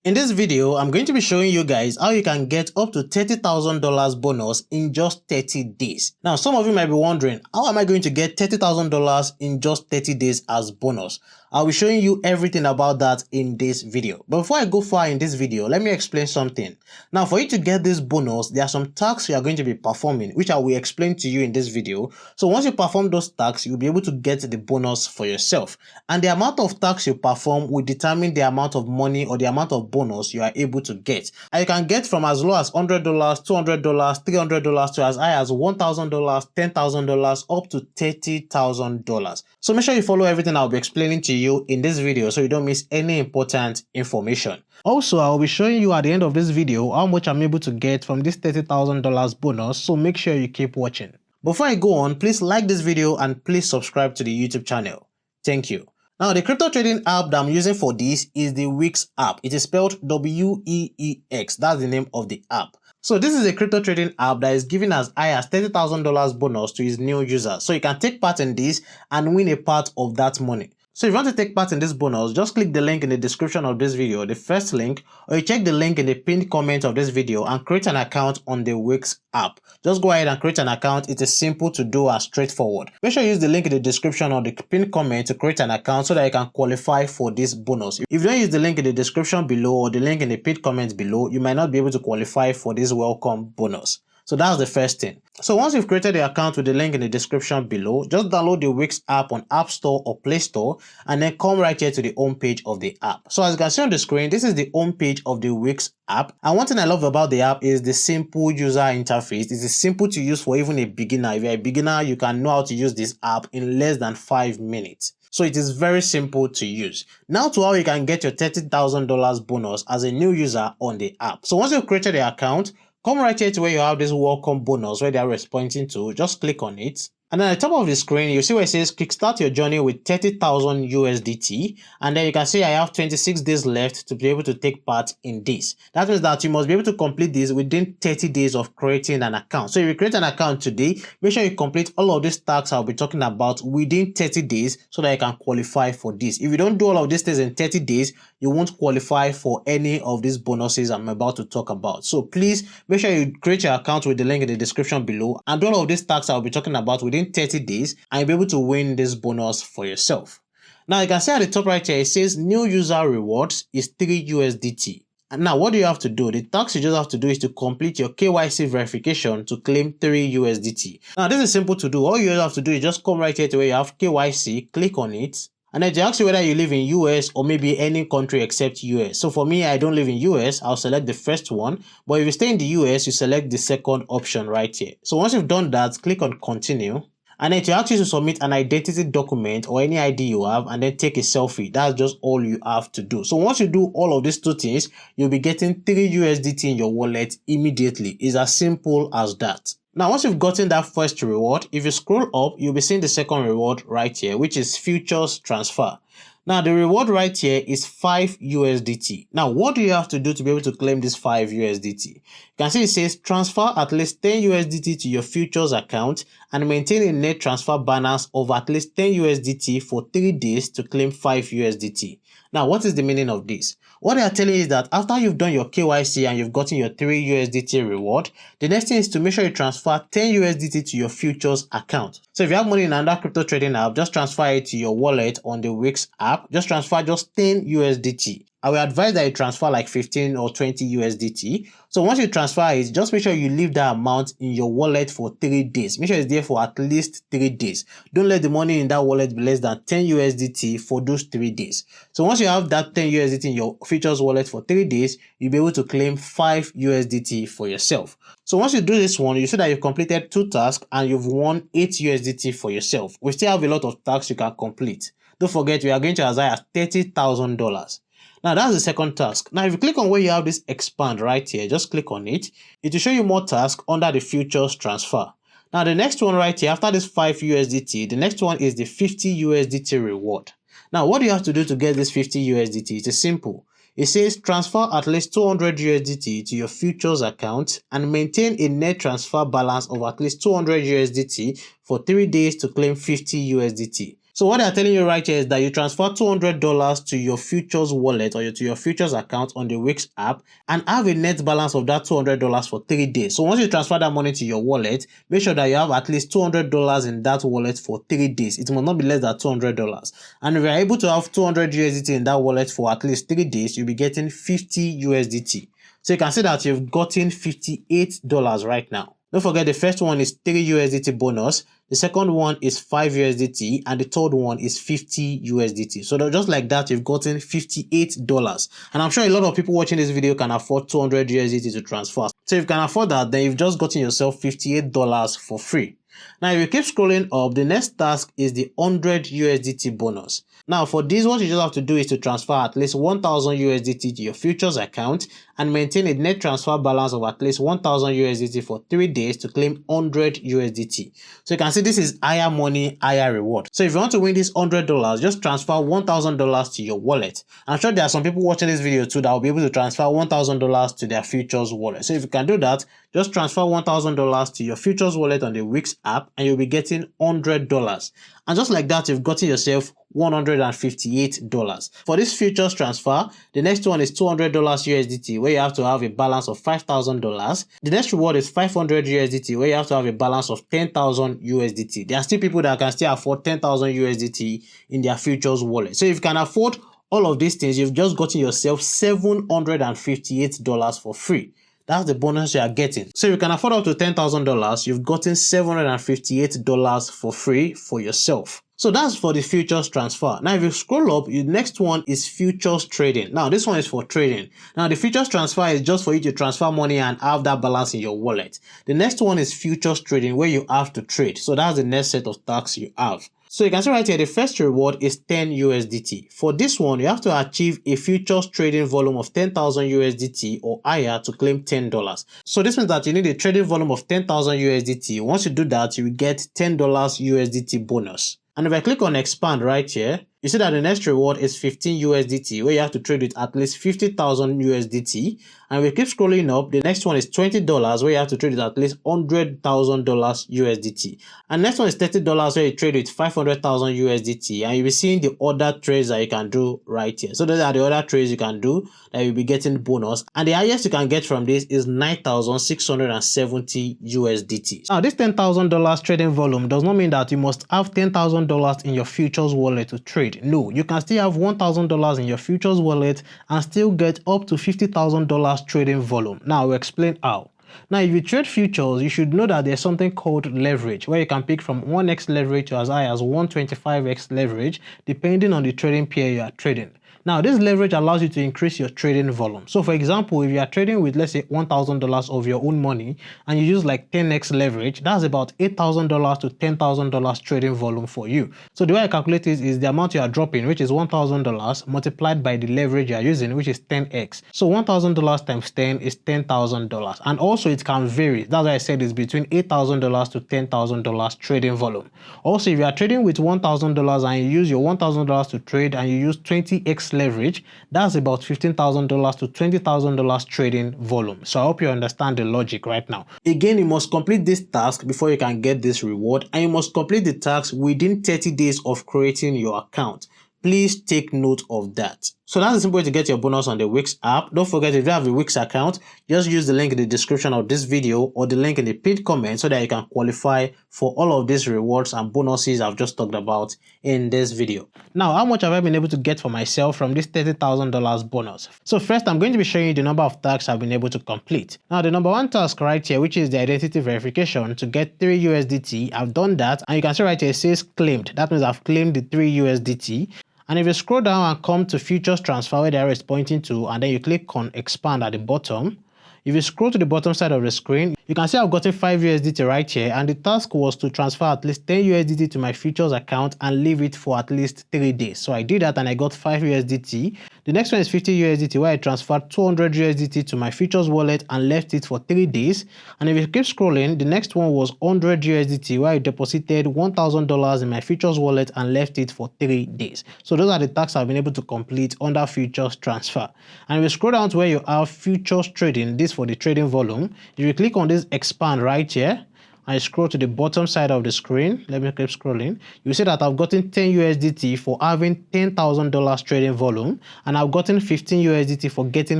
In this video, I'm going to be showing you guys how you can get up to $30,000 bonus in just 30 days. Now, some of you might be wondering, how am I going to get $30,000 in just 30 days as bonus? I'll be showing you everything about that in this video. But before I go far in this video, let me explain something. Now, for you to get this bonus, there are some tasks you are going to be performing, which I will explain to you in this video. So once you perform those tasks, you'll be able to get the bonus for yourself. And the amount of tasks you perform will determine the amount of money or the amount of bonus you are able to get. And you can get from as low as $100, $200, $300 to as high as $1,000, $10,000 up to $30,000. So make sure you follow everything I'll be explaining to you in this video so you don't miss any important information. Also, I'll be showing you at the end of this video how much I'm able to get from this $30,000 bonus, so make sure you keep watching. Before I go on, please like this video and please subscribe to the YouTube channel. Thank you. Now, the crypto trading app that I'm using for this is the WEEX app. It is spelled WEEX. That's the name of the app. So this is a crypto trading app that is giving as high as $30,000 bonus to its new users. So you can take part in this and win a part of that money. So if you want to take part in this bonus, just click the link in the description of this video, the first link, or you check the link in the pinned comment of this video and create an account on the WEEX app. Just go ahead and create an account. It is simple to do and straightforward. Make sure you use the link in the description or the pinned comment to create an account so that you can qualify for this bonus. If you don't use the link in the description below or the link in the pinned comment below, you might not be able to qualify for this welcome bonus. So that's the first thing. So once you've created the account with the link in the description below, just download the WEEX app on App Store or Play Store and then come right here to the home page of the app. So as you can see on the screen, this is the home page of the WEEX app. And one thing I love about the app is the simple user interface. It is simple to use for even a beginner. If you're a beginner, you can know how to use this app in less than 5 minutes. So it is very simple to use. Now to how you can get your $30,000 bonus as a new user on the app. So once you've created the account, come right here to where you have this welcome bonus where they are responding to. Just click on it. And then at the top of the screen, you see where it says kickstart your journey with 30,000 USDT. And then you can see I have 26 days left to be able to take part in this. That means that you must be able to complete this within 30 days of creating an account. So if you create an account today, make sure you complete all of these tasks I'll be talking about within 30 days so that you can qualify for this. If you don't do all of these things in 30 days, you won't qualify for any of these bonuses I'm about to talk about. So please make sure you create your account with the link in the description below and do all of these tasks I'll be talking about within 30 days and you'll be able to win this bonus for yourself. Now you can see at the top right here, it says new user rewards is 3 USDT. And now what do you have to do? The task you just have to do is to complete your KYC verification to claim 3 USDT. Now this is simple to do. All you have to do is just come right here to where you have KYC, click on it. And then they ask you whether you live in US or maybe any country except US. So for me, I don't live in US. I'll select the first one. But if you stay in the US, you select the second option right here. So once you've done that, click on continue. And then it will ask you to submit an identity document or any ID you have and then take a selfie. That's just all you have to do. So once you do all of these two things, you'll be getting 3 USDT in your wallet immediately. It's as simple as that. Now, once you've gotten that first reward, if you scroll up, you'll be seeing the second reward right here, which is futures transfer. Now, the reward right here is 5 USDT. Now, what do you have to do to be able to claim this 5 USDT? You can see it says transfer at least 10 USDT to your futures account and maintain a net transfer balance of at least 10 USDT for 3 days to claim 5 USDT. Now, what is the meaning of this? What they are telling you is that after you've done your KYC and you've gotten your 3 USDT reward, the next thing is to make sure you transfer 10 USDT to your futures account. So if you have money in another crypto trading app, just transfer it to your wallet on the WEEX app. Just transfer just 10 USDT. I will advise that you transfer like 15 or 20 USDT. So once you transfer it, just make sure you leave that amount in your wallet for 3 days. Make sure it's there for at least 3 days. Don't let the money in that wallet be less than 10 USDT for those 3 days. So once you have that 10 USDT in your futures wallet for 3 days, you'll be able to claim 5 USDT for yourself. So once you do this one, you see that you've completed 2 tasks and you've won 8 USDT for yourself. We still have a lot of tasks you can complete. Don't forget, we are going to as high as $30,000. Now that's the second task. Now if you click on where you have this expand right here, just click on it. It will show you more tasks under the futures transfer. Now the next one right here, after this 5 USDT, the next one is the 50 USDT reward. Now what do you have to do to get this 50 USDT? It is simple. It says transfer at least 200 USDT to your futures account and maintain a net transfer balance of at least 200 USDT for 3 days to claim 50 USDT. So what they're telling you right here is that you transfer $200 to your futures wallet or to your futures account on the WEEX app and have a net balance of that $200 for 3 days. So once you transfer that money to your wallet, make sure that you have at least $200 in that wallet for 3 days. It must not be less than $200. And if you're able to have 200 USDT in that wallet for at least 3 days, you'll be getting 50 USDT. So you can see that you've gotten $58 right now. Don't forget the first one is 3 USDT bonus, the second one is 5 USDT, and the third one is 50 USDT. So just like that, you've gotten $58. And I'm sure a lot of people watching this video can afford 200 USDT to transfer. So if you can afford that, then you've just gotten yourself $58 for free. Now, if you keep scrolling up, the next task is the 100 USDT bonus. Now, for this, what you just have to do is to transfer at least 1000 USDT to your futures account and maintain a net transfer balance of at least 1000 USDT for 3 days to claim 100 USDT. So you can see this is higher money, higher reward. So if you want to win this $100, just transfer $1000 to your wallet. I'm sure there are some people watching this video too that will be able to transfer $1000 to their futures wallet. So if you can do that, just transfer $1000 to your futures wallet on the WEEX app and you'll be getting $100. And just like that, you've gotten yourself $158. For this futures transfer, the next one is $200 USDT, where you have to have a balance of $5,000. The next reward is 500 USDT, where you have to have a balance of 10,000 USDT. There are still people that can still afford 10,000 USDT in their futures wallet. So if you can afford all of these things, you've just gotten yourself $758 for free. That's the bonus you are getting. So if you can afford up to $10,000, you've gotten $758 for free for yourself. So that's for the futures transfer. Now, if you scroll up, the next one is futures trading. Now, this one is for trading. Now, the futures transfer is just for you to transfer money and have that balance in your wallet. The next one is futures trading, where you have to trade. So that's the next set of tasks you have. So you can see right here, the first reward is 10 USDT. For this one, you have to achieve a futures trading volume of 10,000 USDT or higher to claim $10. So this means that you need a trading volume of 10,000 USDT. Once you do that, you will get $10 USDT bonus. And if I click on expand right here, you see that the next reward is 15 USDT, where you have to trade with at least 50,000 USDT. And we keep scrolling up, the next one is $20, where you have to trade with at least $100,000 USDT. And next one is $30, where you trade with 500,000 USDT. And you'll be seeing the other trades that you can do right here. So those are the other trades you can do that you'll be getting bonus. And the highest you can get from this is 9,670 USDT. Now, this $10,000 trading volume does not mean that you must have $10,000 in your futures wallet to trade. No, you can still have $1,000 in your futures wallet and still get up to $50,000 trading volume. Now, I'll explain how. Now, if you trade futures, you should know that there's something called leverage, where you can pick from 1x leverage to as high as 125x leverage, depending on the trading pair you are trading. Now, this leverage allows you to increase your trading volume. So, for example, if you are trading with, let's say, $1,000 of your own money and you use like 10x leverage, that's about $8,000 to $10,000 trading volume for you. So, the way I calculate it is the amount you are dropping, which is $1,000, multiplied by the leverage you are using, which is 10x. So, $1,000 times 10 is $10,000. And also, it can vary. That's why I said it's between $8,000 to $10,000 trading volume. Also, if you are trading with $1,000 and you use your $1,000 to trade and you use 20x leverage, that's about $15,000 to $20,000 trading volume. So I hope you understand the logic right now. Again, you must complete this task before you can get this reward, and you must complete the task within 30 days of creating your account. Please take note of that. So that's the simple way to get your bonus on the WEEX app. Don't forget, if you have a WEEX account, just use the link in the description of this video or the link in the pinned comment so that you can qualify for all of these rewards and bonuses I've just talked about in this video. Now, how much have I been able to get for myself from this $30,000 bonus? So first, I'm going to be showing you the number of tasks I've been able to complete. Now, the number one task right here, which is the identity verification to get 3 USDT, I've done that. And you can see right here, it says claimed. That means I've claimed the 3 USDT. And if you scroll down and come to futures transfer where the arrow is pointing to, and then you click on expand at the bottom, if you scroll to the bottom side of the screen, you can see I've gotten 5 USDT right here, and the task was to transfer at least 10 USDT to my futures account and leave it for at least 3 days. So I did that and I got 5 USDT. The next one is 50 USDT, where I transferred 200 USDT to my futures wallet and left it for 3 days. And if you keep scrolling, the next one was 100 USDT, where I deposited $1,000 in my futures wallet and left it for 3 days. So those are the tasks I've been able to complete under futures transfer. And if you scroll down to where you have futures trading, this for the trading volume, if you click on this expand right here, I scroll to the bottom side of the screen, let me keep scrolling, you see that I've gotten 10 USDT for having $10,000 trading volume, and I've gotten 15 USDT for getting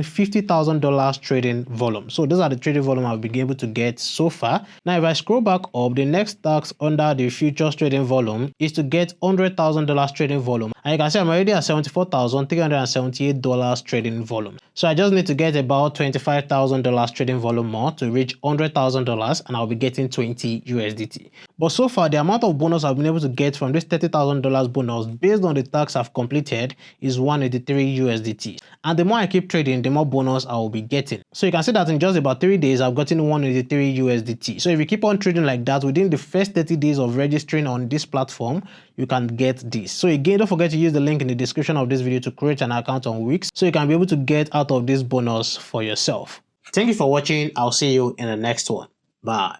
$50,000 trading volume. So those are the trading volume I've been able to get so far. Now if I scroll back up, the next task under the futures trading volume is to get $100,000 trading volume. And you can see I'm already at $74,378 trading volume. So I just need to get about $25,000 trading volume more to reach $100,000, and I'll be getting 20 USDT. But so far, the amount of bonus I've been able to get from this $30,000 bonus based on the tasks I've completed is 183 USDT. And the more I keep trading, the more bonus I will be getting. So you can see that in just about 3 days, I've gotten 183 USDT. So if you keep on trading like that, within the first 30 days of registering on this platform, you can get this. So again, don't forget to use the link in the description of this video to create an account on WEEX so you can be able to get out of this bonus for yourself. Thank you for watching. I'll see you in the next one. Bye.